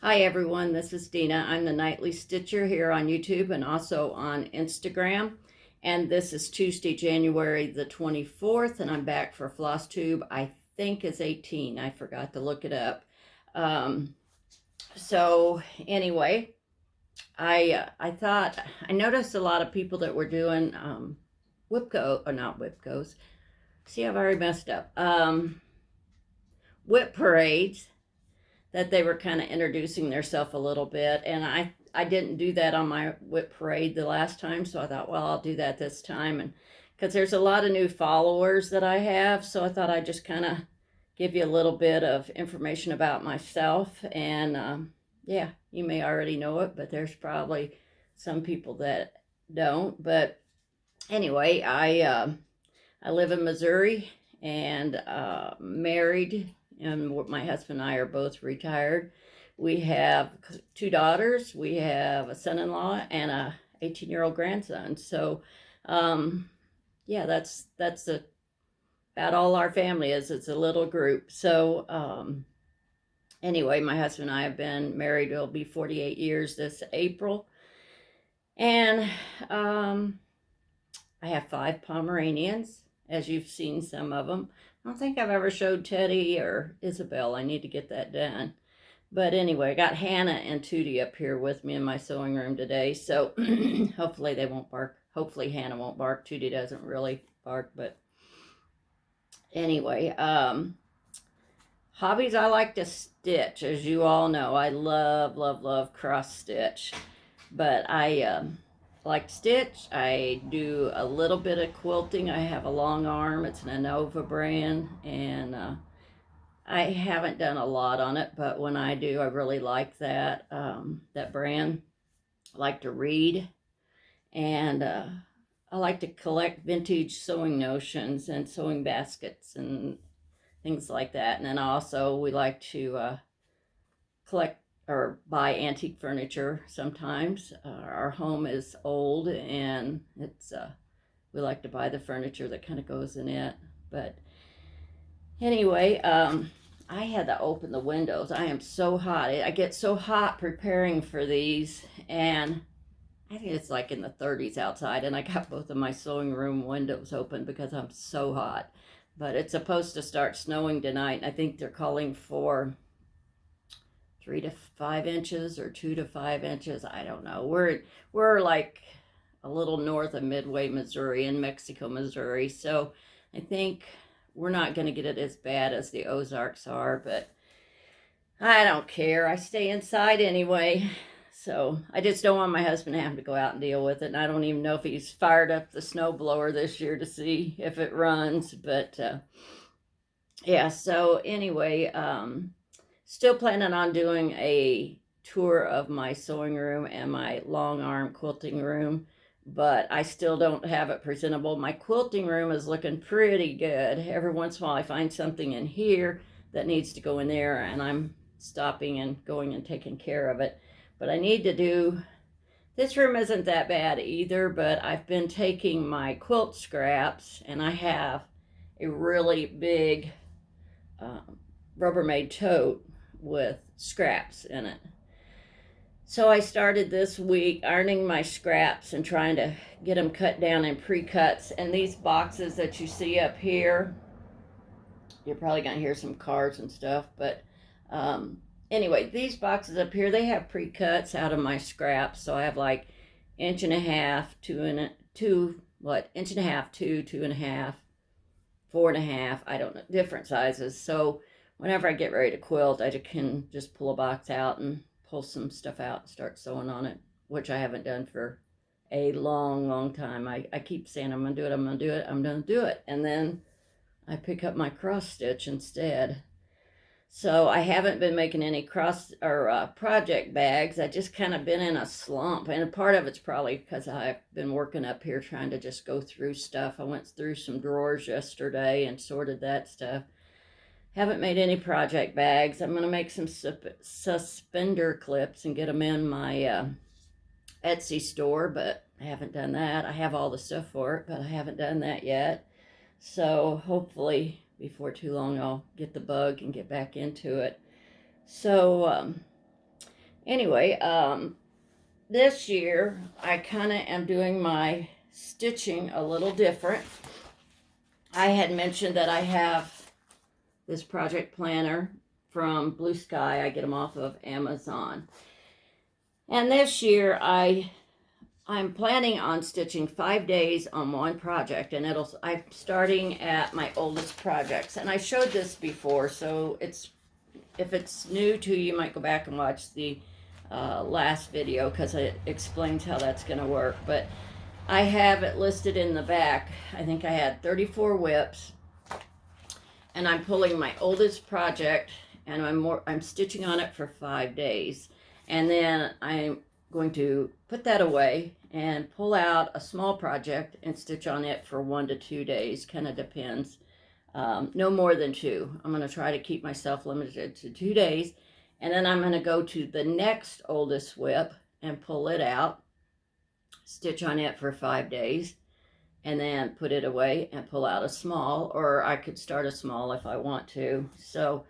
Hi everyone, this is Dina. I'm the Nightly Stitcher here on YouTube and also on Instagram. And this is Tuesday, January the 24th, and I'm back for Flosstube. I think is 18. I forgot to look it up. Um, so anyway, I noticed a lot of people that were doing not whipcos. See, I've already messed up. Whip parades, that they were kind of introducing themselves a little bit. And I didn't do that on my whip parade the last time, so I thought, well, I'll do that this time. And because there's a lot of new followers that I have, so I thought I'd just kind of give you a little bit of information about myself. And yeah, you may already know it, but there's probably some people that don't. But anyway, I live in Missouri and married, and my husband and I are both retired. We have two daughters. We have a son-in-law and a 18-year-old grandson. So, yeah, that's about all our family is. It's a little group. So, anyway, my husband and I have been married. It'll be 48 years this April, and I have 5 Pomeranians, as you've seen some of them. I don't think I've ever showed Teddy or Isabel. I need to get that done. But anyway, I got Hannah and Tootie up here with me in my sewing room today, so hopefully they won't bark. Hopefully Hannah won't bark. Tootie doesn't really bark, but anyway, hobbies, I like to stitch, as you all know. I love cross stitch, but I like stitch. I do a little bit of quilting. I have a long arm. It's an Anova brand, and I haven't done a lot on it, but when I do, I really like that brand. I like to read, and I like to collect vintage sewing notions and sewing baskets and things like that. And then also we like to collect or buy antique furniture sometimes. Our home is old, and it's we like to buy the furniture that kind of goes in it. But anyway, I had to open the windows. I am so hot. I get so hot preparing for these, and I think it's like in the 30s outside, and I got both of my sewing room windows open because I'm so hot. But it's supposed to start snowing tonight. I think they're calling for 3 to 5 inches or 2 to 5 inches. I don't know. We're like a little north of Midway, Missouri, and Mexico, Missouri. So I think we're not going to get it as bad as the Ozarks are, but I don't care. I stay inside anyway. So I just don't want my husband to have to go out and deal with it. And I don't even know if he's fired up the snow blower this year to see if it runs. But yeah, so anyway, still planning on doing a tour of my sewing room and my long arm quilting room, but I still don't have it presentable. My quilting room is looking pretty good. Every once in a while I find something in here that needs to go in there, and I'm stopping and going and taking care of it. But I need to do, this room isn't that bad either, but I've been taking my quilt scraps, and I have a really big Rubbermaid tote with scraps in it. So I started this week ironing my scraps and trying to get them cut down in pre-cuts. And these boxes that you see up here, you're probably going to hear some cars and stuff, but anyway, these boxes up here, they have pre-cuts out of my scraps. So I have like inch and a half, inch and a half, 2.5, 4.5, I don't know, different sizes. So whenever I get ready to quilt, I can just pull a box out and pull some stuff out and start sewing on it, which I haven't done for a long time. I keep saying I'm gonna do it, I'm gonna do it, and then I pick up my cross stitch instead. So I haven't been making any cross or project bags. I just kind of been in a slump, and part of it's probably because I've been working up here trying to just go through stuff. I went through some drawers yesterday and sorted that stuff. Haven't made any project bags. I'm going to make some suspender clips and get them in my Etsy store, but I haven't done that. I have all the stuff for it, but I haven't done that yet. So hopefully before too long I'll get the bug and get back into it. So Anyway, this year I kind of am doing my stitching a little different. I had mentioned that I have this project planner from Blue Sky. I get them off of Amazon. And this year I'm planning on stitching 5 days on one project, and I'm starting at my oldest projects. And I showed this before, so if it's new to you, you might go back and watch the last video because it explains how that's going to work. But I have it listed in the back. I think I had 34 whips, and I'm pulling my oldest project, and I'm stitching on it for 5 days, and then I'm going to put that away and pull out a small project and stitch on it for 1 to 2 days. Kind of depends. No more than 2. I'm going to try to keep myself limited to 2 days, and then I'm going to go to the next oldest whip and pull it out, stitch on it for 5 days, and then put it away and pull out a small, or I could start a small if I want to. So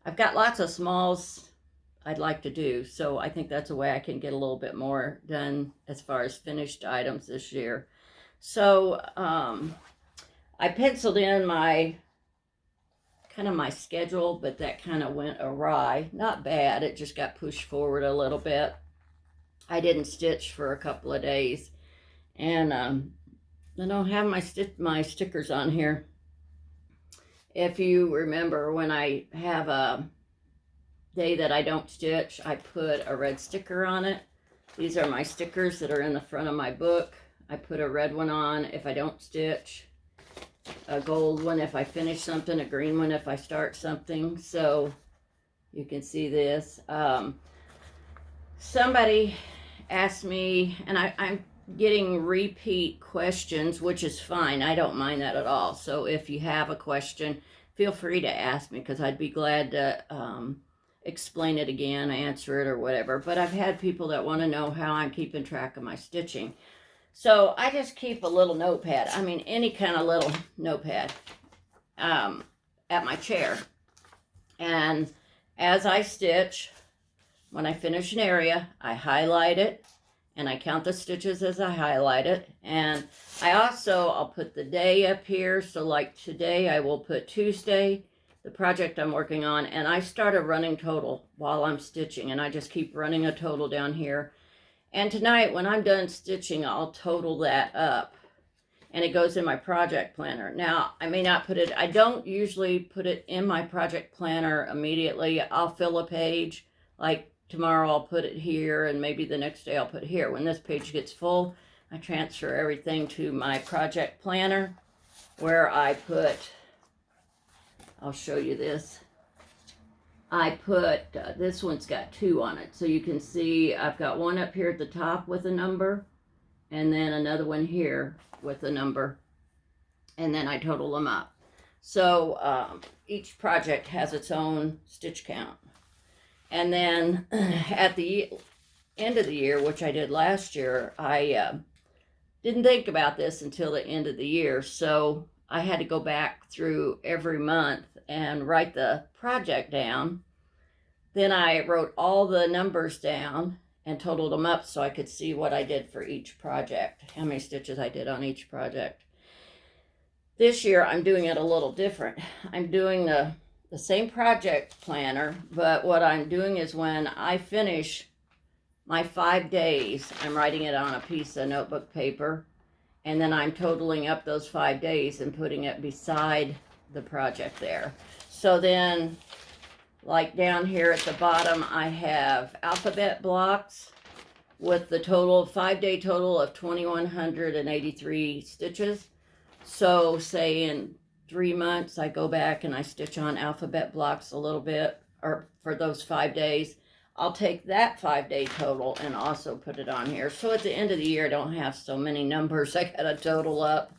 I've got lots of smalls I'd like to do, so I think that's a way I can get a little bit more done as far as finished items this year. So I penciled in my schedule, but that kind of went awry. Not bad, it just got pushed forward a little bit. I didn't stitch for a couple of days, and I don't have my stickers on here. If you remember, when I have a day that I don't stitch, I put a red sticker on it. These are my stickers that are in the front of my book. I put a red one on if I don't stitch, a gold one if I finish something, a green one if I start something. So you can see this. Somebody asked me, and I'm getting repeat questions, which is fine. I don't mind that at all. So if you have a question, feel free to ask me, because I'd be glad to explain it again, answer it, or whatever. But I've had people that want to know how I'm keeping track of my stitching. So I just keep a little notepad. I mean, any kind of little notepad at my chair. And as I stitch, when I finish an area, I highlight it, and I count the stitches as I highlight it. And I'll put the day up here. So like today, I will put Tuesday, the project I'm working on, and I start a running total while I'm stitching, and I just keep running a total down here. And tonight, when I'm done stitching, I'll total that up, and it goes in my project planner. Now, I may not I don't usually put it in my project planner immediately. I'll fill a page, like tomorrow I'll put it here, and maybe the next day I'll put it here. When this page gets full, I transfer everything to my project planner, where I put, I'll show you this. I put, this one's got 2 on it. So you can see I've got one up here at the top with a number, and then another one here with a number. And then I total them up. So each project has its own stitch count. And then at the end of the year, which I did last year, I didn't think about this until the end of the year. So I had to go back through every month and write the project down. Then I wrote all the numbers down and totaled them up so I could see what I did for each project, how many stitches I did on each project. This year I'm doing it a little different. I'm doing the same project planner, but what I'm doing is when I finish my 5 days, I'm writing it on a piece of notebook paper, and then I'm totaling up those 5 days and putting it beside the project there. So then, like down here at the bottom, I have alphabet blocks with the total 5-day total of 2,183 stitches. So say in 3 months, I go back and I stitch on alphabet blocks a little bit, or for those 5 days. I'll take that 5-day total and also put it on here. So at the end of the year, I don't have so many numbers I gotta total up.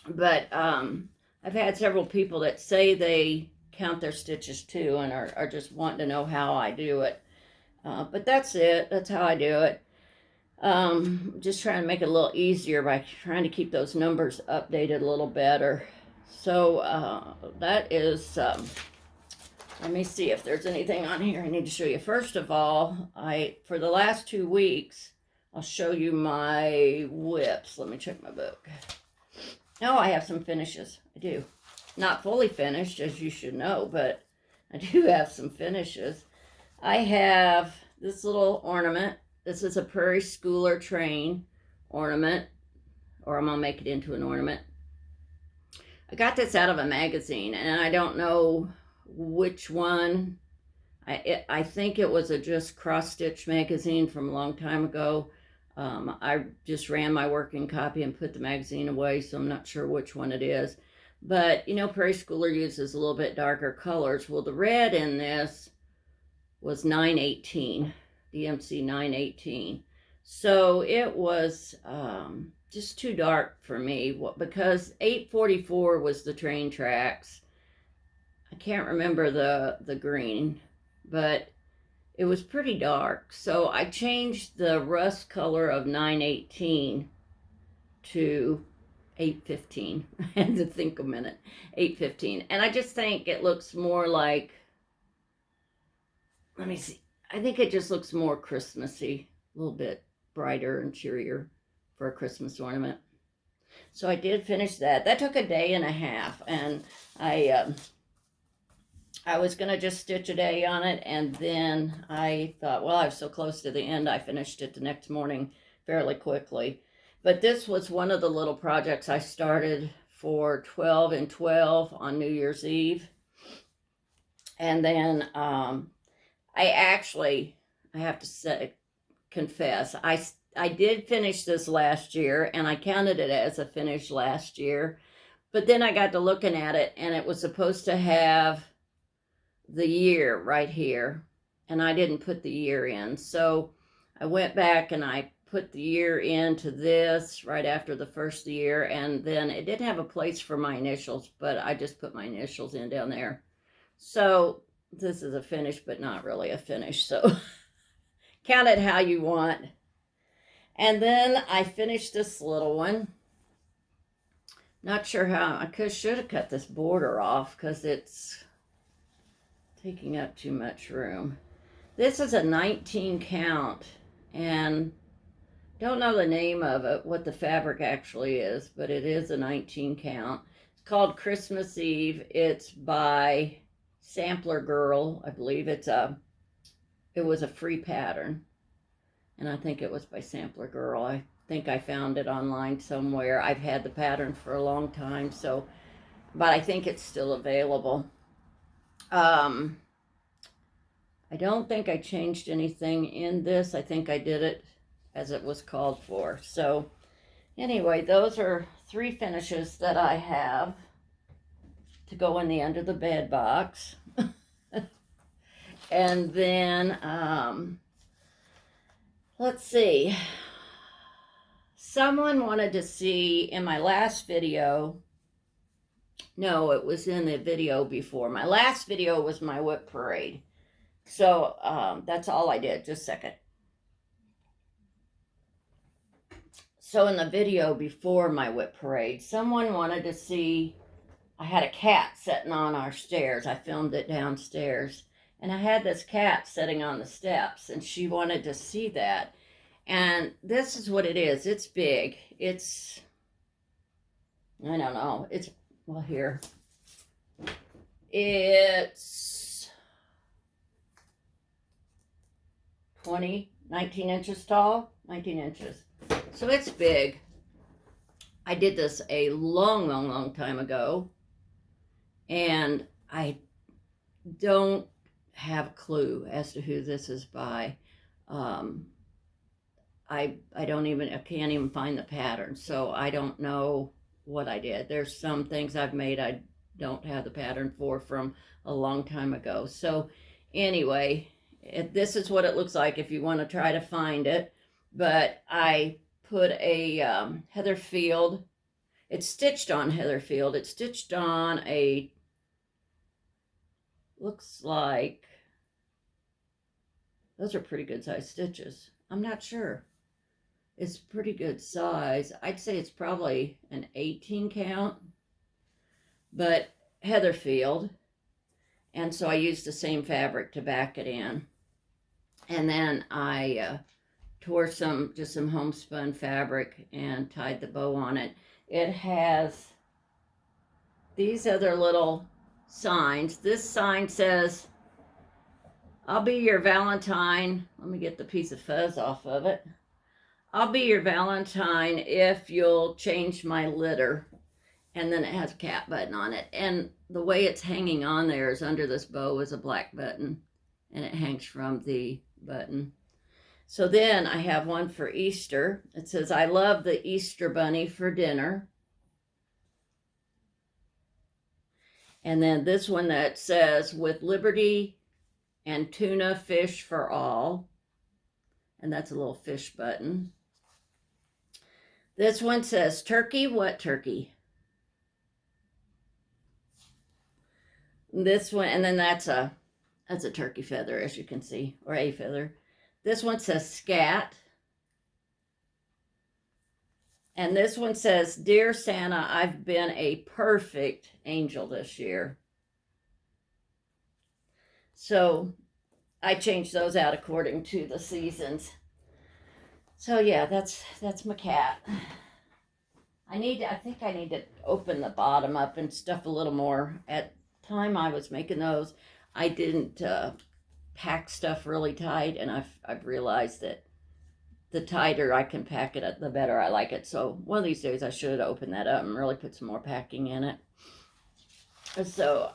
But I've had several people that say they count their stitches too, and are just wanting to know how I do it. But that's it. That's how I do it. Just trying to make it a little easier by trying to keep those numbers updated a little better. So that is let me see if there's anything on here I need to show you. First of all, for the last 2 weeks, I'll show you my whips. Let me check my book. Oh, I have some finishes. I do. Not fully finished, as you should know, but I do have some finishes. I have this little ornament. This is a Prairie Schooler train ornament, or I'm going to make it into an ornament. I got this out of a magazine, and I don't know which one. I think it was a Just Cross Stitch magazine from a long time ago. I just ran my working copy and put the magazine away, so I'm not sure which one it is. But, you know, Prairie Schooler uses a little bit darker colors. Well, the red in this was 918, DMC 918. So it was just too dark for me, because 844 was the train tracks. I can't remember the green, but it was pretty dark. So I changed the rust color of 918 to 815. I had to think a minute. 815. And I just think it looks more like, let me see. I think it just looks more Christmassy, a little bit brighter and cheerier for a Christmas ornament. So I did finish that. That took a day and a half, and I was going to just stitch a day on it, and then I thought, well, I was so close to the end, I finished it the next morning fairly quickly. But this was one of the little projects I started for 12 and 12 on New Year's Eve. And then I have to confess, I did finish this last year, and I counted it as a finish last year. But then I got to looking at it, and it was supposed to have the year right here, and I didn't put the year in. So I went back and I put the year into this right after the first year, and then it didn't have a place for my initials, but I just put my initials in down there. So this is a finish, but not really a finish. So count it how you want. And then I finished this little one. Not sure how, I should have cut this border off because it's taking up too much room. This is a 19 count, and don't know the name of it, what the fabric actually is, but it is a 19 count. It's called Christmas Eve. It's by Sampler Girl, I believe. It was a free pattern, and I think it was by Sampler Girl. I think I found it online somewhere. I've had the pattern for a long time, but I think it's still available. I don't think I changed anything in this. I think I did it as it was called for. So anyway, those are 3 finishes that I have to go in the under the bed box. And then, let's see. Someone wanted to see in my last video. No, it was in the video before. My last video was my whip parade. So that's all I did. Just a second. So in the video before my whip parade, someone wanted to see, I had a cat sitting on our stairs. I filmed it downstairs. And I had this cat sitting on the steps, and she wanted to see that. And this is what it is. It's big. It's, I don't know. It's, well, here. It's 19 inches tall. 19 inches. So it's big. I did this a long, long, long time ago. And I don't have a clue as to who this is by. I can't even find the pattern, so I don't know what I did. There's some things I've made I don't have the pattern for from a long time ago. So anyway, this is what it looks like if you want to try to find it. But I put a Heatherfield. It's stitched on Heatherfield. It's stitched on a, looks like, those are pretty good size stitches. I'm not sure. It's pretty good size. I'd say it's probably an 18 count, but Heatherfield. And so I used the same fabric to back it in. And then I tore just some homespun fabric and tied the bow on it. It has these other little signs. This sign says, "I'll be your Valentine." Let me get the piece of fuzz off of it. "I'll be your Valentine if you'll change my litter." And then it has a cat button on it. And the way it's hanging on there is under this bow is a black button. And it hangs from the button. So then I have one for Easter. It says, "I love the Easter bunny for dinner." And then this one that says, "With liberty and tuna fish for all." And that's a little fish button. This one says, "Turkey, what turkey?" This one, and then that's a turkey feather, as you can see, or a feather. This one says, "Scat." And this one says, "Dear Santa, I've been a perfect angel this year." So I changed those out according to the seasons. So yeah, that's my cat. I think I need to open the bottom up and stuff a little more. At the time I was making those, I didn't pack stuff really tight, and I've realized that the tighter I can pack it, the better I like it. So one of these days I should open that up and really put some more packing in it. So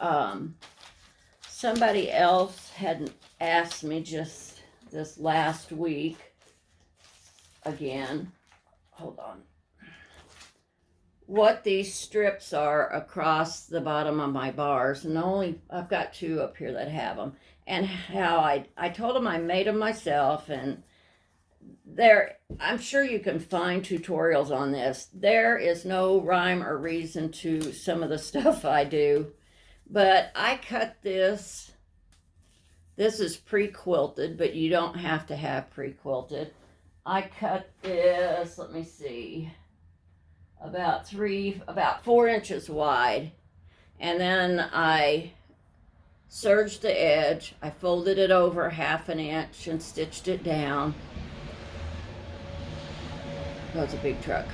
somebody else had asked me just this last week again, hold on, what these strips are across the bottom of my bars. And I've got 2 up here that have them. And how I told them I made them myself, and I'm sure you can find tutorials on this. There is no rhyme or reason to some of the stuff I do, but I cut this. This is pre-quilted, but you don't have to have pre-quilted. I cut this, let me see, about 4 inches wide, and then I serged the edge. I folded it over 1/2 inch and stitched it down. That was a big truck.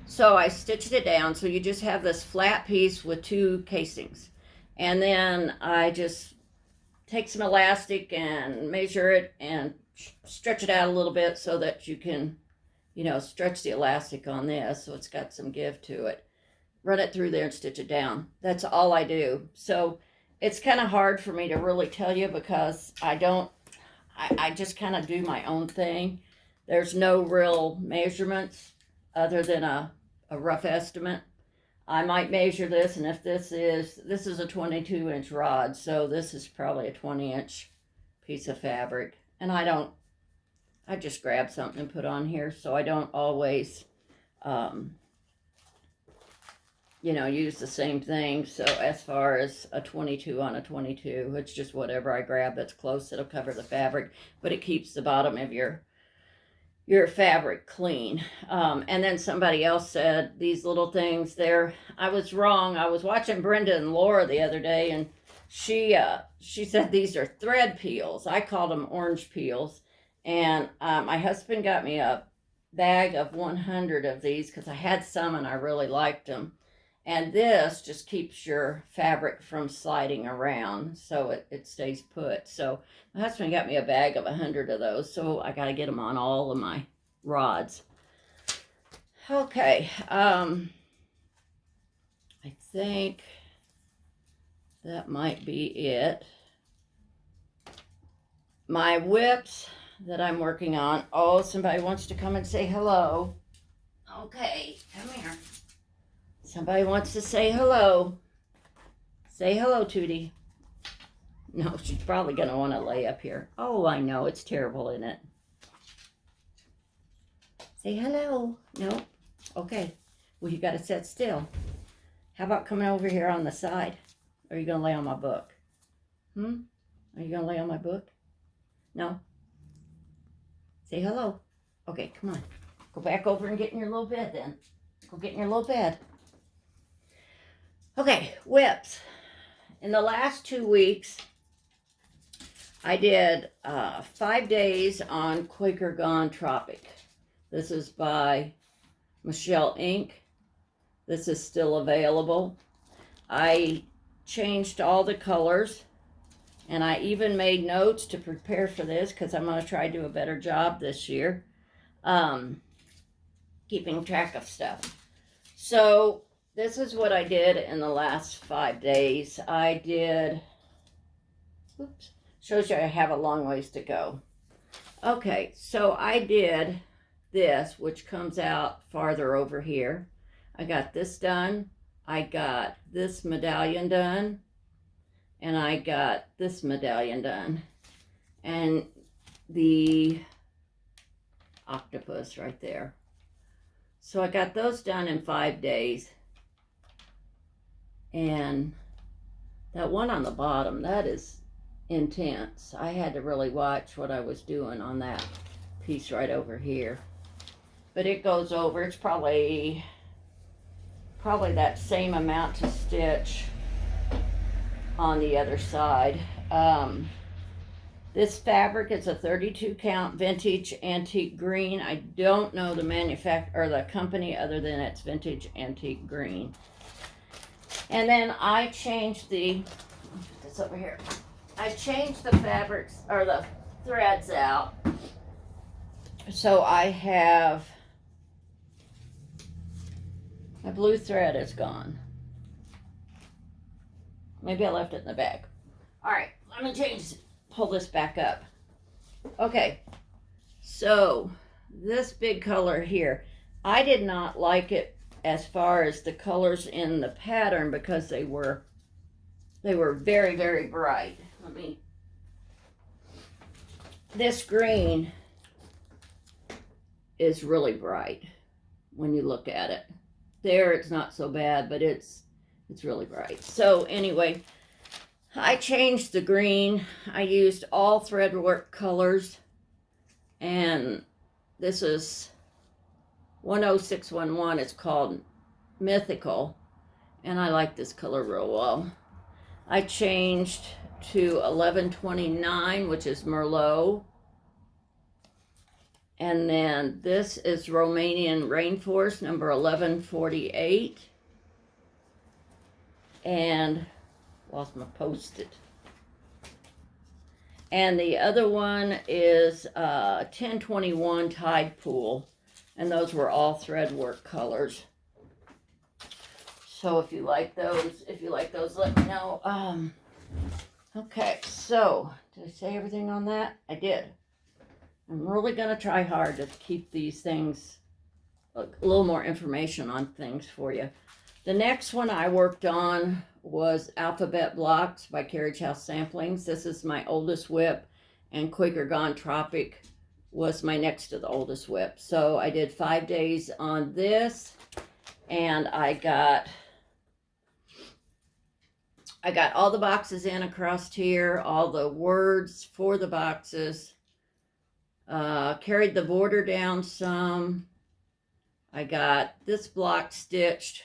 So I stitched it down, so you just have this flat piece with 2 casings. And then I just take some elastic and measure it and stretch it out a little bit so that you can, stretch the elastic on this so it's got some give to it. Run it through there and stitch it down. That's all I do. So it's kind of hard for me to really tell you because I just kind of do my own thing. There's no real measurements other than a rough estimate. I might measure this, and if this is a 22-inch rod, so this is probably a 20-inch piece of fabric. And I just grab something and put on here, so I don't always, use the same thing. So as far as a 22 on a 22, it's just whatever I grab that's close. It'll cover the fabric, but it keeps the bottom of your fabric clean. And then somebody else said these little things there. I was wrong. I was watching Brenda and Laura the other day, and she said these are thread peels. I called them orange peels. And my husband got me a bag of 100 of these because I had some and I really liked them. And this just keeps your fabric from sliding around, so it stays put. So my husband got me a bag of 100 of those, so I got to get them on all of my rods. Okay, I think that might be it. My whips that I'm working on. Oh, somebody wants to come and say hello. Okay, come here. Somebody wants to say hello. Say hello, Tootie. No, she's probably going to want to lay up here. Oh, I know. It's terrible, isn't it? Say hello. No? Okay. Well, you got to sit still. How about coming over here on the side? Or are you going to lay on my book? Are you going to lay on my book? No? Say hello. Okay, come on. Go back over and get in your little bed then. Go get in your little bed. Okay, whips. in the last 2 weeks, I did 5 days on Quaker Gone Tropic. This is by Michelle Inc. This is still available. I changed all the colors, and I even made notes to prepare for this because I'm going to try to do a better job this year keeping track of stuff. So this is what I did in the last 5 days. I did, oops, shows you I have a long ways to go. Okay, so I did this, which comes out farther over here. I got this done. I got this medallion done. And I got this medallion done. And the octopus right there. So I got those done in 5 days. And that one on the bottom, that is intense. I had to really watch what I was doing on that piece right over here. But it goes over, it's probably that same amount to stitch on the other side. This fabric is a 32 count vintage antique green. I don't know the manufacturer or the company other than it's vintage antique green. And then I changed the, put this over here. I changed the fabrics or the threads out. So I have, my blue thread is gone. Maybe I left it in the bag. All right, let me pull this back up. Okay, so this big color here, I did not like it as far as the colors in the pattern because they were very, very bright. This green is really bright when you look at it. There it's not so bad, but it's really bright. So anyway, I changed the green. I used all threadwork colors, and this is 10611. It's called Mythical, and I like this color real well. I changed to 1129, which is Merlot. And then this is Romanian Rainforest, number 1148. And lost my Post-it. And the other one is 1021 Tide Pool. And those were all threadwork colors. So if you like those, let me know. Okay, so did I say everything on that? I did. I'm really going to try hard to keep these things, a little more information on things for you. The next one I worked on was Alphabet Blocks by Carriage House Samplings. This is my oldest whip, and Quaker Gone Tropic was my next to the oldest whip. So I did 5 days on this, and I got all the boxes in across here, all the words for the boxes. Carried the border down some. I got this block stitched,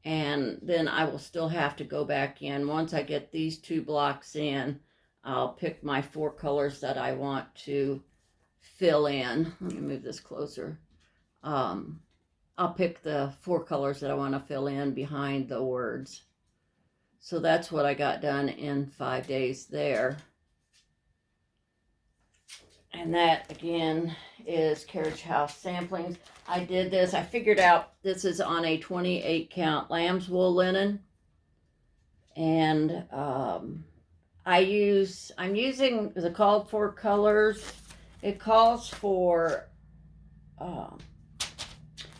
and then I will still have to go back in. Once I get these 2 blocks in, I'll pick my 4 colors that I want to fill in. Let me move this closer. I'll pick the 4 colors that I want to fill in behind the words. So that's what I got done in 5 days there. And that, again, is Carriage House Samplings. I did this. I figured out this is on a 28 count lamb's wool linen. And I'm using the called for colors. It calls for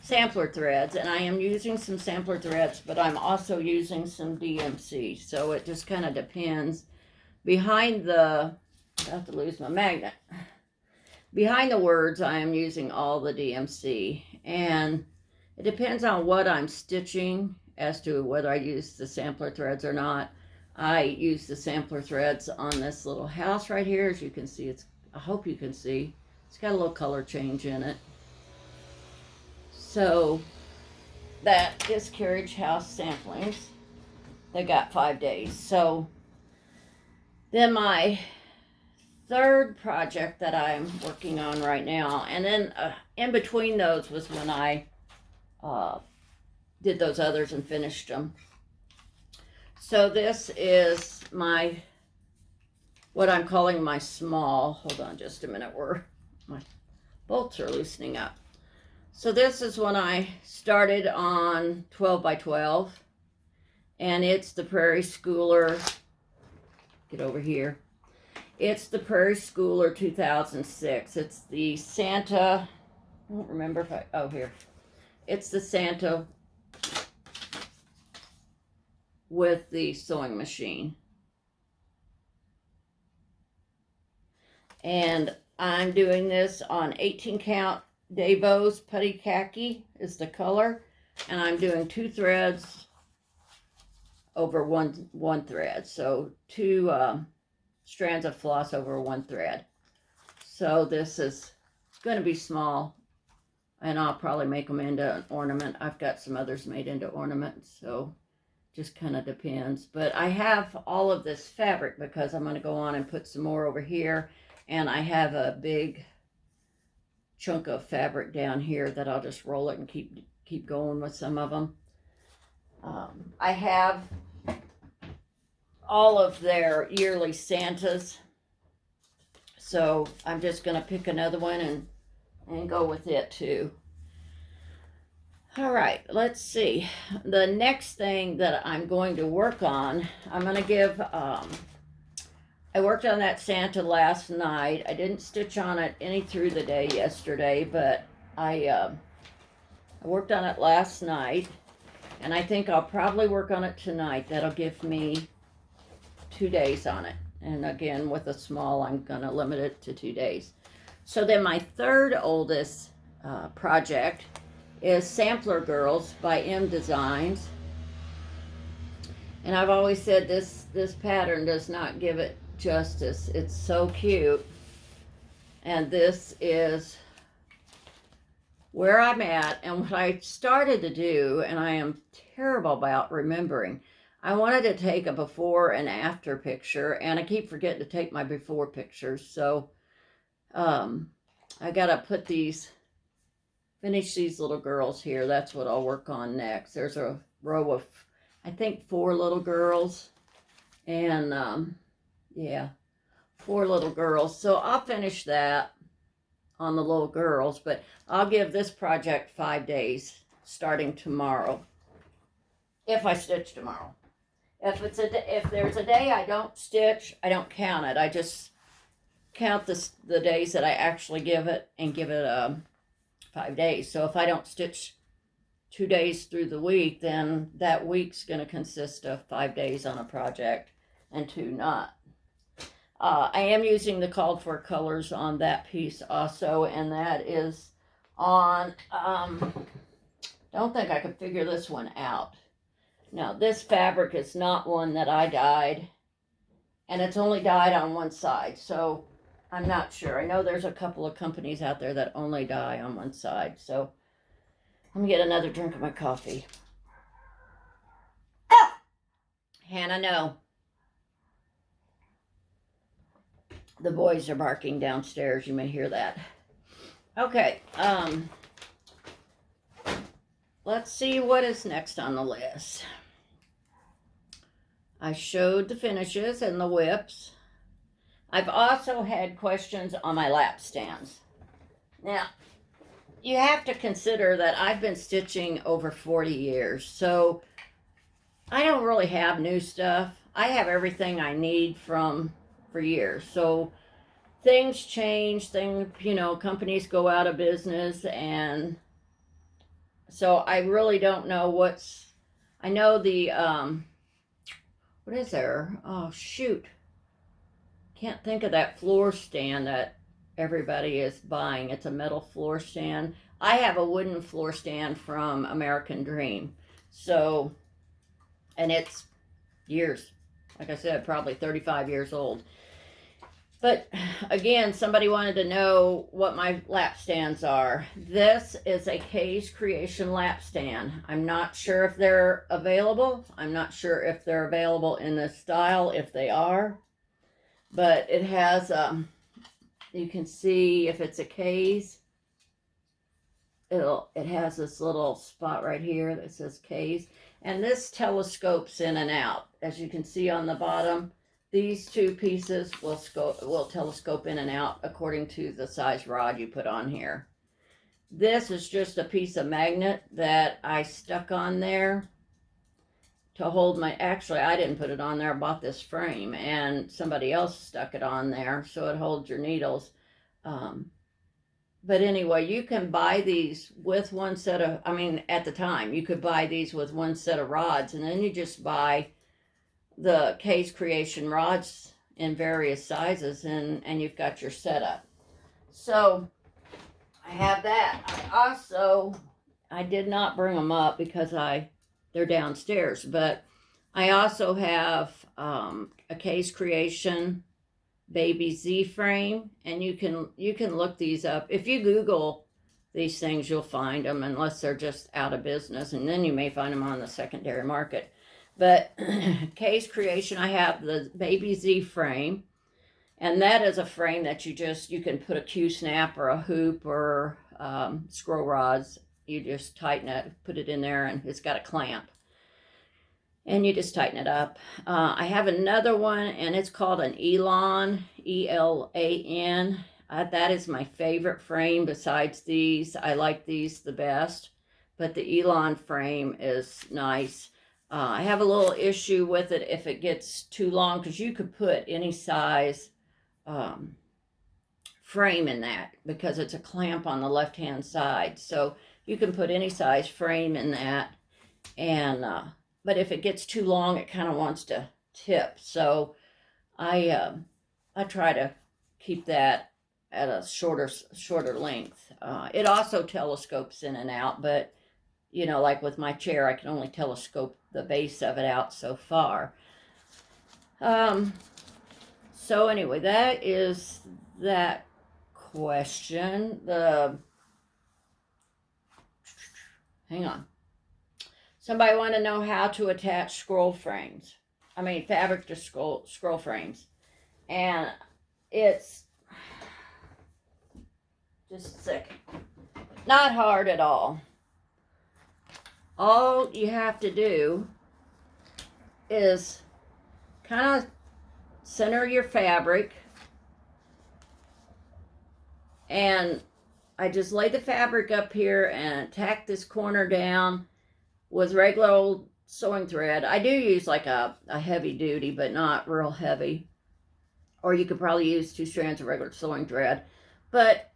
sampler threads. And I am using some sampler threads, but I'm also using some DMC. So it just kind of depends. Behind the, I have to lose my magnet. Behind the words, I am using all the DMC, and it depends on what I'm stitching as to whether I use the sampler threads or not. I use the sampler threads on this little house right here. As you can see, I hope you can see, it's got a little color change in it. So that is Carriage House Samplings. they got 5 days. So then my third project that I'm working on right now, and then in between those was when I did those others and finished them. So this is my, what I'm calling my small, hold on just a minute, where my bolts are loosening up. So this is when I started on 12 by 12, and it's the Prairie Schooler, get over here. It's the Prairie Schooler 2006. It's the Santa, I don't remember if I, oh here. It's the Santa with the sewing machine. And I'm doing this on 18 count Davos Putty Khaki is the color. And I'm doing 2 threads over one thread. So 2 strands of floss over 1 thread. So this is going to be small, and I'll probably make them into an ornament. I've got some others made into ornaments, so just kind of depends. But I have all of this fabric because I'm going to go on and put some more over here, and I have a big chunk of fabric down here that I'll just roll it and keep going with some of them. I have all of their yearly Santas, so I'm just going to pick another one and go with it too. All right, let's see. The next thing that I'm going to work on, I'm going to give, I worked on that Santa last night. I didn't stitch on it any through the day yesterday, but I worked on it last night, and I think I'll probably work on it tonight. That'll give me 2 days on it. And again, with a small, I'm going to limit it to 2 days. So then my third oldest project is Sampler Girls by M Designs. And I've always said this pattern does not give it justice. It's so cute. And this is where I'm at and what I started to do, and I am terrible about remembering. I wanted to take a before and after picture, and I keep forgetting to take my before pictures. So I gotta finish these little girls here. That's what I'll work on next. There's a row of, I think, 4 little girls, and yeah, 4 little girls. So I'll finish that on the little girls, but I'll give this project 5 days starting tomorrow, if I stitch tomorrow. If there's a day I don't stitch, I don't count it. I just count the days that I actually give it and give it 5 days. So if I don't stitch 2 days through the week, then that week's going to consist of 5 days on a project and 2 not. I am using the called for colors on that piece also, and that is on, don't think I could figure this one out. Now, this fabric is not one that I dyed, and it's only dyed on one side, so I'm not sure. I know there's a couple of companies out there that only dye on one side, so let me get another drink of my coffee. Ah! Hannah, no. The boys are barking downstairs. You may hear that. Okay, let's see what is next on the list. I showed the finishes and the whips. I've also had questions on my lap stands. Now, you have to consider that I've been stitching over 40 years, so I don't really have new stuff. I have everything I need for years. So things change, companies go out of business, and so I really don't know I know the, what is there? Oh, shoot. Can't think of that floor stand that everybody is buying. It's a metal floor stand. I have a wooden floor stand from American Dream. So, and it's years. Like I said, probably 35 years old. But again, somebody wanted to know what my lap stands are. This is a Kay's Creation lap stand. I'm not sure if they're available. I'm not sure if they're available in this style, if they are. But it has, you can see if it's a Kay's, it has this little spot right here that says Kay's. And this telescopes in and out. As you can see on the bottom, these two pieces will telescope in and out according to the size rod you put on here. This is just a piece of magnet that I stuck on there to hold my, actually I didn't put it on there, I bought this frame and somebody else stuck it on there so it holds your needles. But anyway, you can buy these with one set of, at the time, you could buy these with one set of rods, and then you just buy the Kay's Creation rods in various sizes, and you've got your setup. So I have that. I did not bring them up because they're downstairs, but I also have a Kay's Creation baby Z frame, and you can look these up. If you Google these things, you'll find them, unless they're just out of business, and then you may find them on the secondary market. But Kay's Creation, I have the baby Z frame, and that is a frame that you can put a Q-snap or a hoop or scroll rods. You just tighten it, put it in there, and it's got a clamp. And you just tighten it up. I have another one, and it's called an Elan, E-L-A-N. That is my favorite frame besides these. I like these the best, but the Elan frame is nice. I have a little issue with it if it gets too long, because you could put any size frame in that, because it's a clamp on the left-hand side. So you can put any size frame in that, and but if it gets too long, it kind of wants to tip. So I try to keep that at a shorter length. It also telescopes in and out, but like with my chair, I can only telescope the base of it out so far. So anyway, that is that question. Hang on. Somebody want to know how to attach fabric to scroll frames. And it's just a second. Not hard at all. All you have to do is kind of center your fabric, and I just lay the fabric up here and tack this corner down with regular old sewing thread. I do use like a heavy duty, but not real heavy. Or you could probably use 2 strands of regular sewing thread. But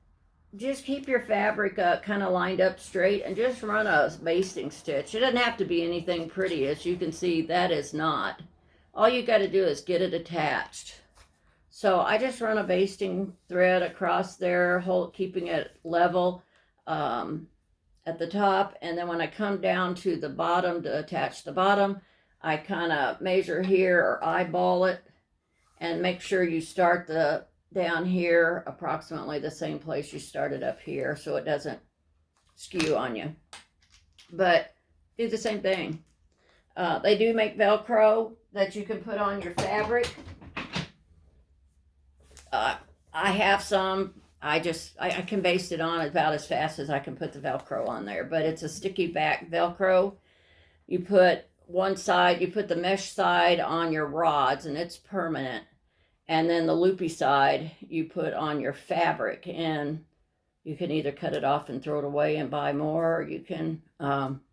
just keep your fabric kind of lined up straight, and just run a basting stitch. It doesn't have to be anything pretty. As you can see, that is not. All you got to do is get it attached. So I just run a basting thread across there, keeping it level at the top, and then when I come down to the bottom to attach the bottom, I kind of measure here or eyeball it, and make sure you start down here approximately the same place you started up here, so it doesn't skew on you. But do the same thing. They do make Velcro that you can put on your fabric. I have some. I can baste it on about as fast as I can put the Velcro on there, but it's a sticky back Velcro. You put one side, you put the mesh side on your rods, and it's permanent. And then the loopy side you put on your fabric, and you can either cut it off and throw it away and buy more, or you can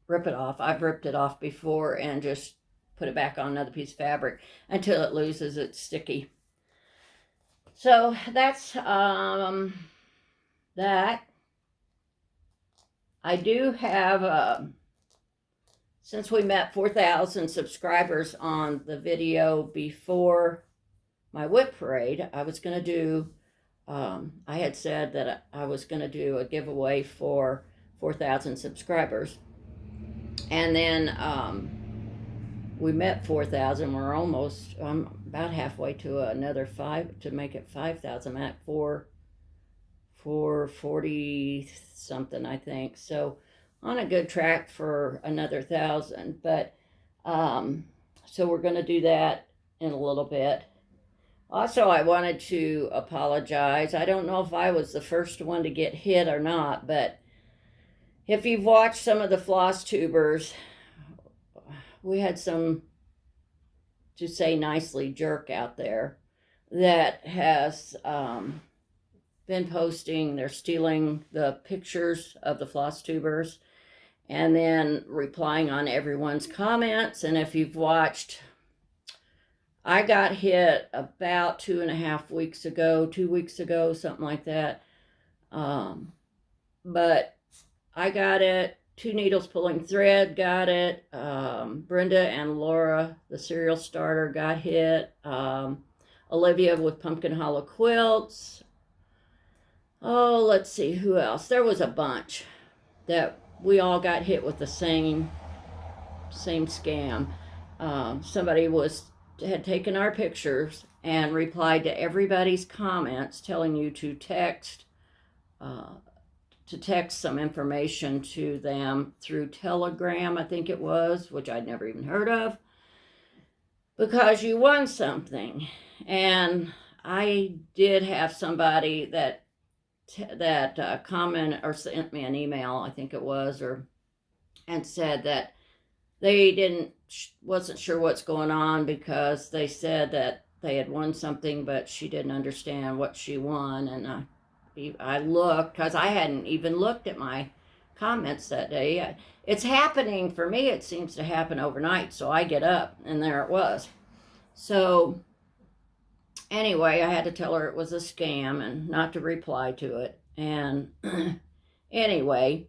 rip it off. I've ripped it off before and just put it back on another piece of fabric until it loses its sticky. So that's that. I do have, since we met 4,000 subscribers on the video before my whip parade, I was going to do, I had said that I was going to do a giveaway for 4,000 subscribers. And then we met 4,000. We're almost, I'm about halfway to another 5 to make it 5,000. I'm at 440 something, I think. So on a good track for another 1,000. But so we're going to do that in a little bit. Also, I wanted to apologize. I don't know if I was the first one to get hit or not, but if you've watched some of the Flosstubers, we had some, to say nicely, jerk out there that has been posting, they're stealing the pictures of the Flosstubers and then replying on everyone's comments. And if you've watched, I got hit about 2.5 weeks ago, 2 weeks ago, something like that. But I got it. Two Needles Pulling Thread got it. Brenda and Laura, the serial starter, got hit. Olivia with Pumpkin Hollow Quilts. Oh, let's see, who else? There was a bunch that we all got hit with the same scam. Somebody had taken our pictures and replied to everybody's comments telling you to text some information to them through Telegram, I think it was, which I'd never even heard of, because you won something. And I did have somebody that commented or sent me an email, I think it was, and said that they wasn't sure what's going on because they said that they had won something, but she didn't understand what she won. And I looked, because I hadn't even looked at my comments that day. It's happening for me. It seems to happen overnight. So I get up and there it was. So anyway, I had to tell her it was a scam and not to reply to it. And anyway,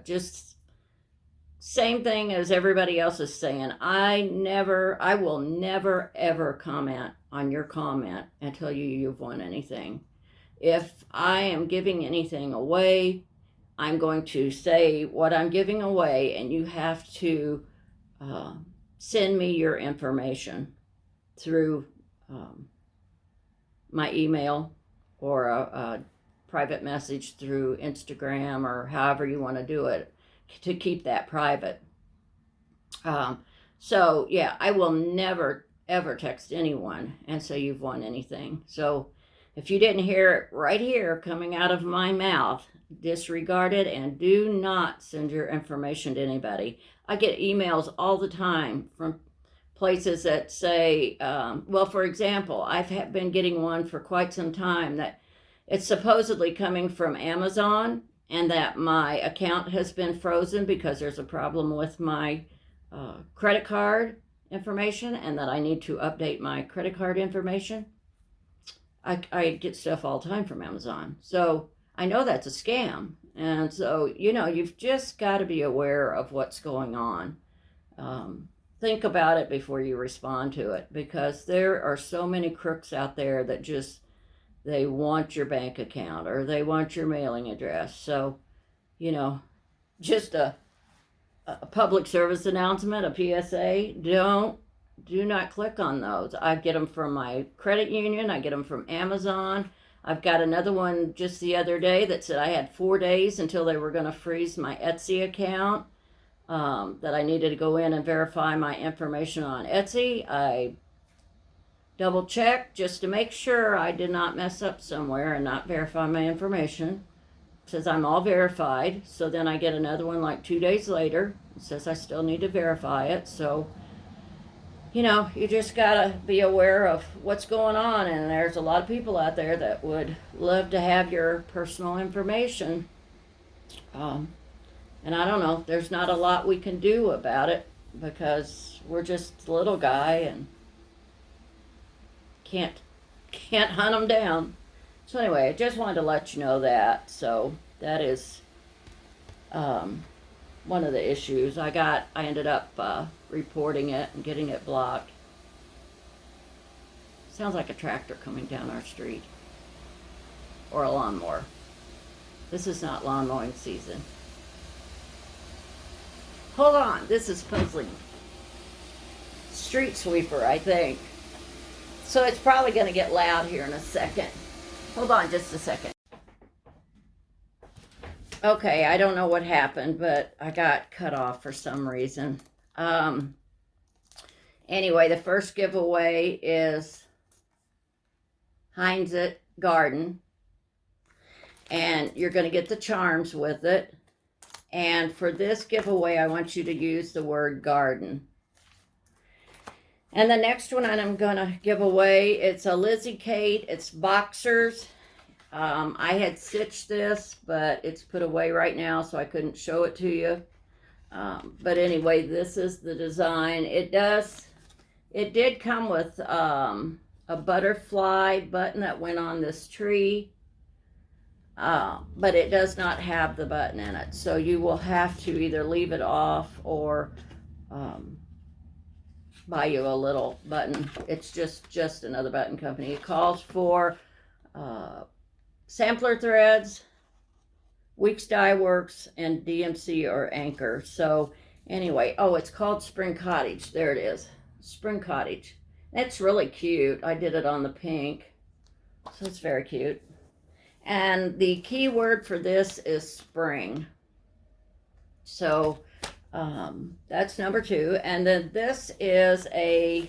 just same thing as everybody else is saying. I will never, ever comment on your comment and tell you've won anything. If I am giving anything away, I'm going to say what I'm giving away, and you have to send me your information through my email or a private message through Instagram or however you want to do it to keep that private. So yeah, I will never, ever text anyone and say you've won anything. So if you didn't hear it right here coming out of my mouth, disregard it and do not send your information to anybody. I get emails all the time from places that say, well, for example, I've been getting one for quite some time that it's supposedly coming from Amazon and that my account has been frozen because there's a problem with my credit card information and that I need to update my credit card information. I get stuff all the time from Amazon. So I know that's a scam. And so, you've just got to be aware of what's going on. Think about it before you respond to it, because there are so many crooks out there that they want your bank account or they want your mailing address. So, just a public service announcement, a PSA, do not click on those. I get them from my credit union. I get them from Amazon. I've got another one just the other day that said I had 4 days until they were going to freeze my Etsy account, that I needed to go in and verify my information on Etsy. I double checked just to make sure I did not mess up somewhere and not verify my information. It says I'm all verified. So then I get another one like 2 days later. It says I still need to verify it. So you just gotta be aware of what's going on, and there's a lot of people out there that would love to have your personal information. And I don't know, there's not a lot we can do about it because we're just a little guy and can't hunt them down. So anyway, I just wanted to let you know that. So that is one of the issues. I ended up reporting it and getting it blocked. Sounds like a tractor coming down our street. Or a lawnmower. This is not lawn mowing season. Hold on, this is puzzling. street sweeper, I think. So it's probably going to get loud here in a second. Hold on just a second. Okay, I don't know what happened, but I got cut off for some reason. Anyway, the first giveaway is Heinz It Garden. And you're going to get the charms with it. And for this giveaway, I want you to use the word garden. And the next one I'm going to give away, it's a Lizzie Kate. It's boxers. I had stitched this, but it's put away right now, so I couldn't show it to you. But anyway, this is the design. It did come with a butterfly button that went on this tree, but it does not have the button in it. So you will have to either leave it off or buy you a little button. It's just another button company. It calls for sampler threads, Weeks Dye Works, and DMC or Anchor. So anyway, oh, it's called Spring Cottage. There it is, Spring Cottage. It's really cute. I did it on the pink, so it's very cute. And the key word for this is spring. So that's number 2. And then this is I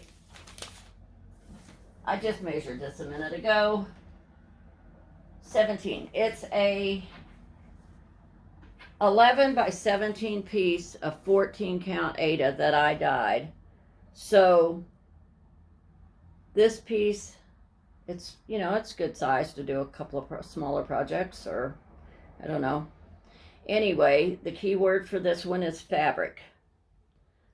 just measured this a minute ago. 17. It's a 11 by 17 piece of 14 count Aida that I dyed. So this piece, it's, you know, it's good size to do a couple of smaller projects, or I don't know. Anyway, the key word for this one is fabric.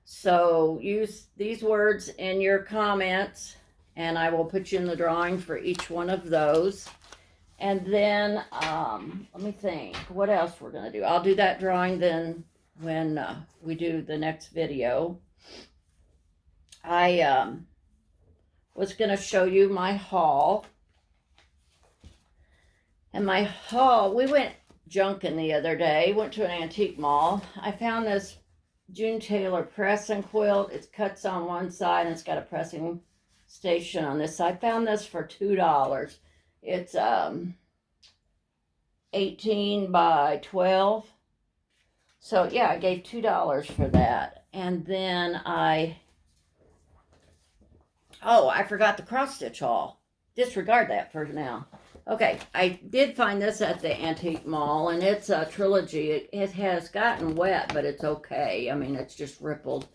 So use these words in your comments, and I will put you in the drawing for each one of those. And then, let me think, what else we're going to do. I'll do that drawing then when we do the next video. I was going to show you my haul. And my haul, we went junking the other day, went to an antique mall. I found this June Taylor press and quilt. It cuts on one side and it's got a pressing station on this side. I found this for $2. It's 18 by 12. So yeah, I gave $2 for that. And then I forgot the cross stitch haul. Disregard that for now. Okay, I did find this at the antique mall, and it's a trilogy. It has gotten wet, but it's okay. I mean, it's just rippled.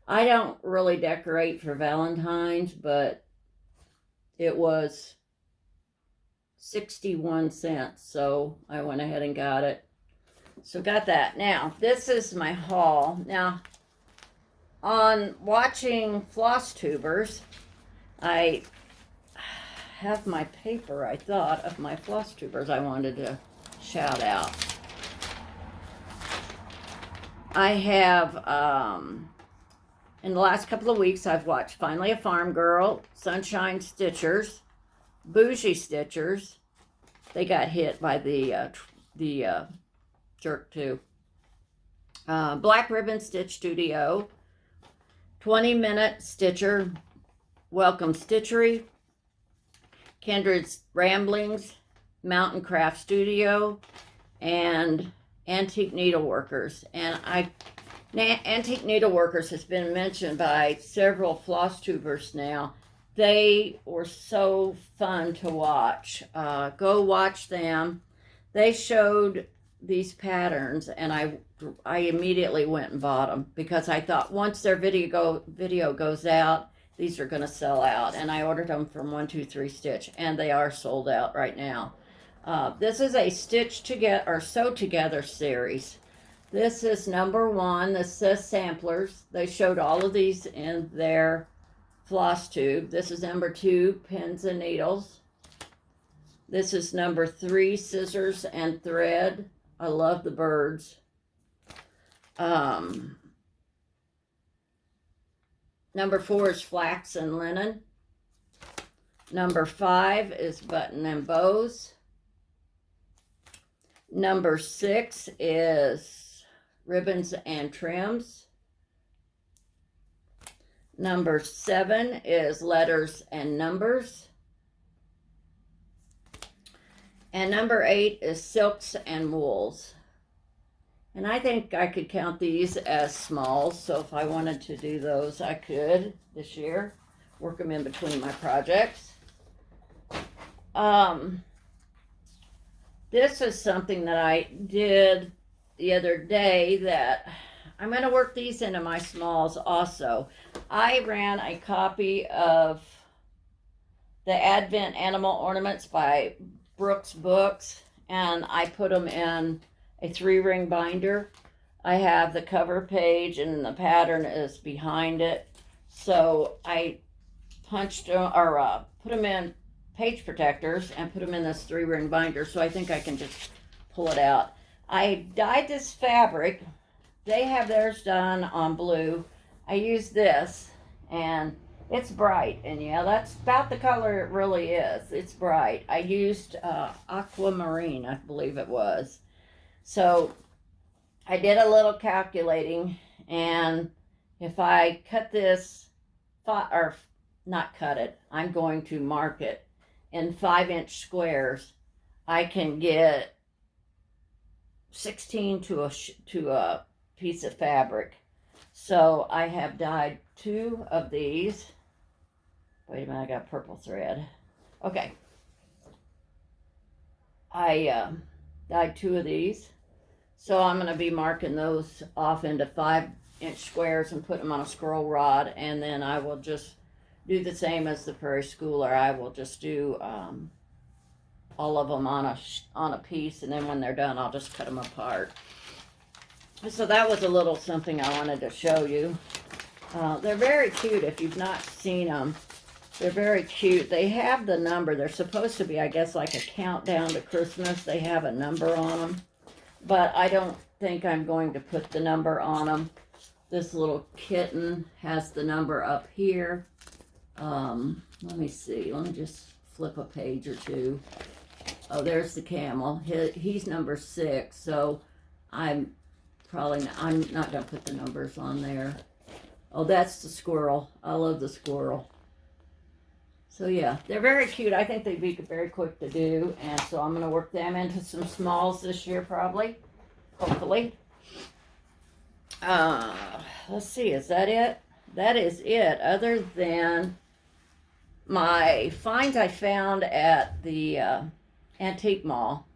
I don't really decorate for Valentine's, but it was 61 cents, so I went ahead and got it. So got that. Now, this is my haul. Now, on watching Flosstubers, I have my paper, I thought, of my Flosstubers I wanted to shout out. I have, in the last couple of weeks, I've watched Finally a Farm Girl, Sunshine Stitchers, Bougie Stitchers. They got hit by the jerk too. Black Ribbon Stitch Studio, 20-Minute Stitcher, Welcome Stitchery, Kindred's Ramblings, Mountain Craft Studio, and Antique Needleworkers. And Antique Needleworkers has been mentioned by several Flosstubers now. They were so fun to watch. Go watch them. They showed these patterns, and I immediately went and bought them because I thought once their video goes out, these are going to sell out. And I ordered them from 123 Stitch, and they are sold out right now. This is a Stitch Together or Sew Together series. This is number 1. This says samplers. They showed all of these in their Flosstube. This is number 2, Pins and Needles. This is number 3, Scissors and Thread. I love the birds. Number 4 is Flax and Linen. Number 5 is Button and Bows. Number 6 is Ribbons and Trims. number 7 is letters and numbers. And number 8 is silks and wools. And I think I could count these as smalls, so if I wanted to do those, I could this year. Work them in between my projects. This is something that I did the other day that I'm going to work these into my smalls also. I ran a copy of the Advent Animal Ornaments by Brooks Books, and I put them in a 3-ring binder. I have the cover page and the pattern is behind it. So I punched or put them in page protectors and put them in this 3-ring binder. So I think I can just pull it out. I dyed this fabric. They have theirs done on blue. I used this, and it's bright, and yeah, that's about the color it really is. It's bright. I used aquamarine, I believe it was. So I did a little calculating, and if I cut this, or not cut it, I'm going to mark it in 5-inch squares, I can get 16 to a piece of fabric. So I have dyed 2 of these. Wait a minute, I got purple thread. Okay. I dyed 2 of these. So I'm going to be marking those off into 5-inch squares and put them on a scroll rod. And then I will just do the same as the Prairie Schooler. I will just do all of them on a piece. And then when they're done, I'll just cut them apart. So that was a little something I wanted to show you. They're very cute if you've not seen them. They're very cute. They have the number. They're supposed to be, I guess, like a countdown to Christmas. They have a number on them. But I don't think I'm going to put the number on them. This little kitten has the number up here. Let me see. Let me just flip a page or two. Oh, there's the camel. He's number 6. So I'm not going to put the numbers on there. Oh, that's the squirrel. I love the squirrel. So yeah, they're very cute. I think they'd be very quick to do. And so I'm going to work them into some smalls this year probably. Hopefully. Let's see, is that it? That is it. Other than my finds I found at the antique mall.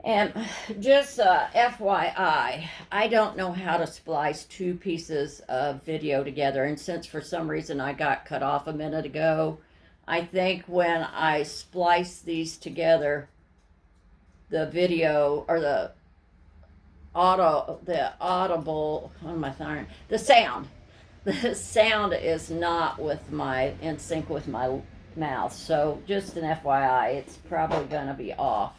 And just FYI, I don't know how to splice 2 pieces of video together. And since for some reason I got cut off a minute ago, I think when I splice these together, the video or the audible, what am I saying? The sound is not in sync with my mouth. So just an FYI, it's probably going to be off.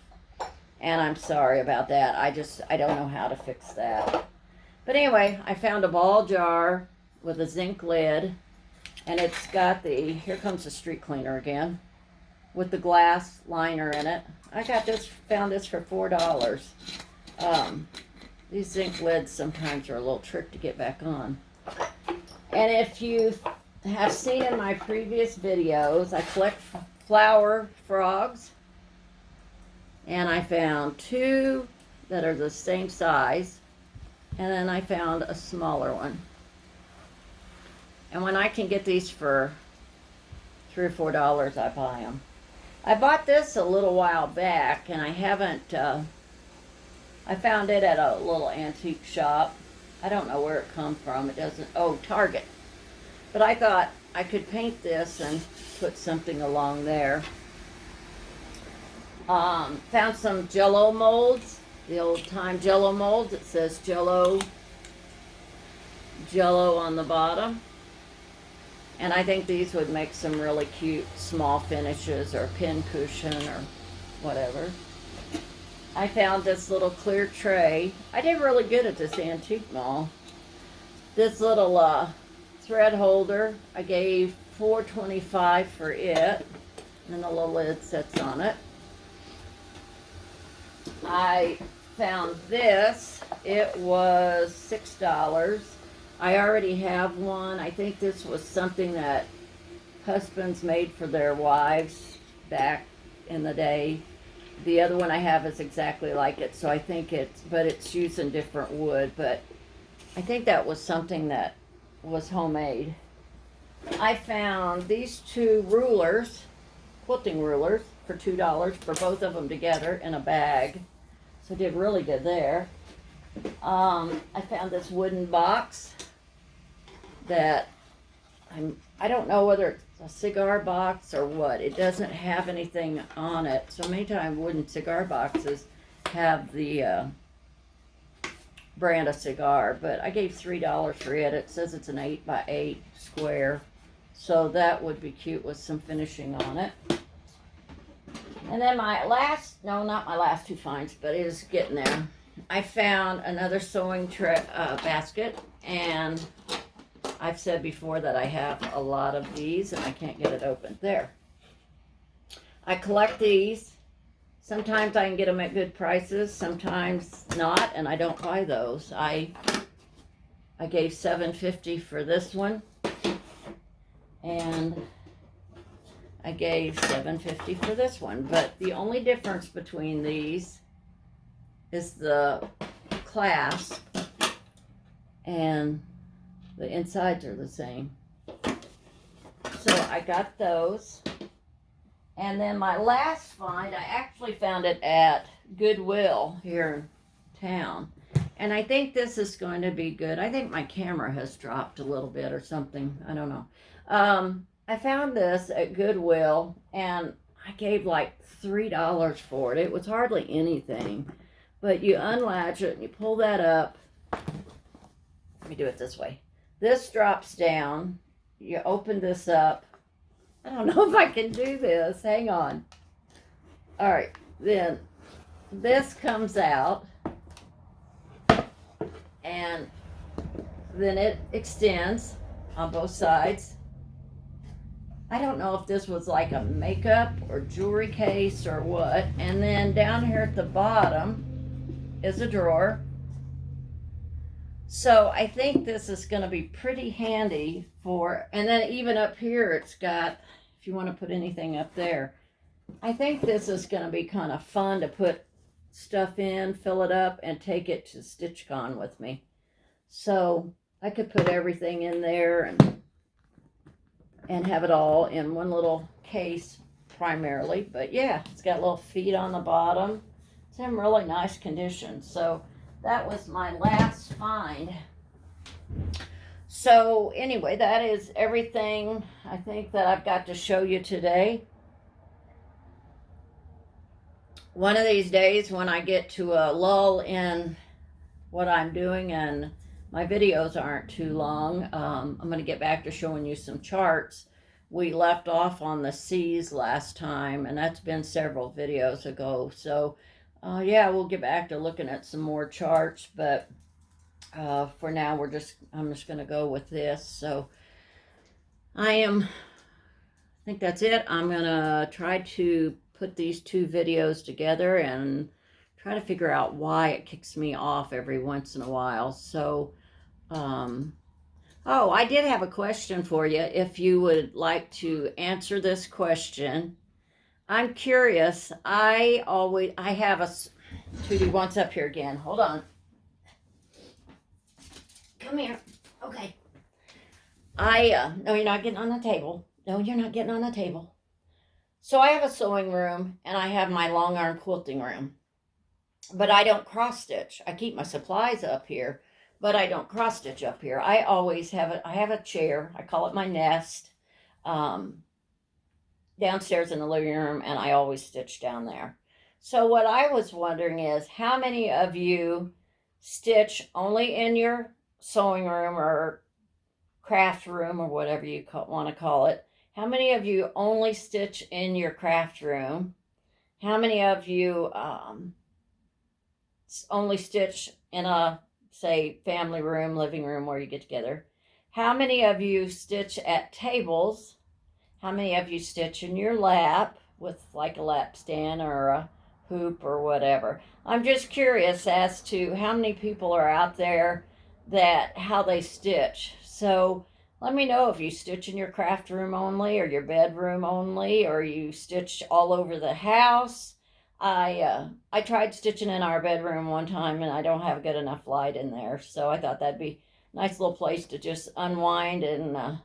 And I'm sorry about that. I don't know how to fix that. But anyway, I found a ball jar with a zinc lid. And it's got here comes the street cleaner again, with the glass liner in it. I found this for $4. These zinc lids sometimes are a little trick to get back on. And if you have seen in my previous videos, I collect flower frogs. And I found 2 that are the same size. And then I found a smaller one. And when I can get these for $3 or $4, I buy them. I bought this a little while back, and I haven't, I found it at a little antique shop. I don't know where it comes from. It doesn't, Target. But I thought I could paint this and put something along there. Found some Jello molds, the old time Jello molds. It says Jello on the bottom. And I think these would make some really cute small finishes or pin cushion or whatever. I found this little clear tray. I did really good at this antique mall. This little thread holder, I gave $4.25 for it. And the little lid sits on it. I found this. It was $6. I already have one. I think this was something that husbands made for their wives back in the day. The other one I have is exactly like it, so I think but it's using different wood, but I think that was something that was homemade. I found these two rulers, quilting rulers, for $2 for both of them together in a bag. So did really good there. I found this wooden box that I don't know whether it's a cigar box or what. It doesn't have anything on it. So many times wooden cigar boxes have the brand of cigar, but I gave $3 for it. It says it's an 8x8 square. So that would be cute with some finishing on it. And then my last, no, not my last two finds, but it is getting there. I found another sewing basket, and I've said before that I have a lot of these and I can't get it open. There. I collect these. Sometimes I can get them at good prices, sometimes not, and I don't buy those. I gave $7.50 for this one, and I gave $7.50 for this one. But the only difference between these is the clasp, and the insides are the same. So I got those. And then my last find, I actually found it at Goodwill here in town. And I think this is going to be good. I think my camera has dropped a little bit or something. I don't know. I found this at Goodwill, and I gave like $3 for it. It was hardly anything. But you unlatch it and you pull that up. Let me do it this way. This drops down. You open this up. I don't know if I can do this. Hang on. All right. Then this comes out. And then it extends on both sides. I don't know if this was like a makeup or jewelry case or what. And then down here at the bottom is a drawer. So I think this is going to be pretty handy for, and then even up here it's got, if you want to put anything up there. I think this is going to be kind of fun to put stuff in, fill it up, and take it to StitchCon with me. So I could put everything in there and have it all in one little case primarily. But yeah, it's got little feet on the bottom. It's in really nice condition. So that was my last find. So anyway, that is everything I think that I've got to show you today. One of these days when I get to a lull in what I'm doing and my videos aren't too long, I'm going to get back to showing you some charts. We left off on the C's last time, and that's been several videos ago. So yeah, we'll get back to looking at some more charts, but for now I'm just going to go with this. So I think that's it. I'm going to try to put these two videos together and try to figure out why it kicks me off every once in a while. So oh, I did have a question for you. If you would like to answer this question, I'm curious. I have a, Tootie wants up here again. Hold on. Come here. Okay. No, you're not getting on the table. No, you're not getting on the table. So I have a sewing room and I have my long arm quilting room, but I don't cross stitch. I keep my supplies up here, but I don't cross stitch up here. I always have I have a chair. I call it my nest. Downstairs in the living room, and I always stitch down there. So what I was wondering is, how many of you stitch only in your sewing room or craft room or whatever you want to call it? How many of you only stitch in your craft room? How many of you only stitch in a, say, family room, living room where you get together? How many of you stitch at tables? How many of you stitch in your lap with like a lap stand or a hoop or whatever? I'm just curious as to how many people are out there that how they stitch. So let me know if you stitch in your craft room only or your bedroom only, or you stitch all over the house. I tried stitching in our bedroom one time and I don't have good enough light in there, so I thought that'd be a nice little place to just unwind and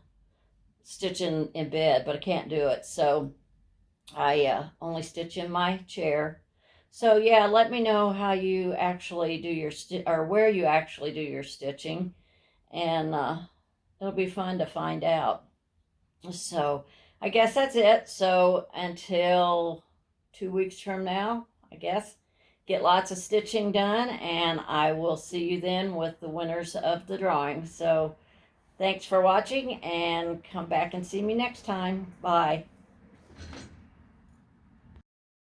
stitch in bed, but I can't do it. So I only stitch in my chair. So yeah, let me know how you actually do your or where you actually do your stitching, and it'll be fun to find out. So I guess that's it. So until 2 weeks from now, I guess, get lots of stitching done, and I will see you then with the winners of the drawing. So thanks for watching, and come back and see me next time. Bye.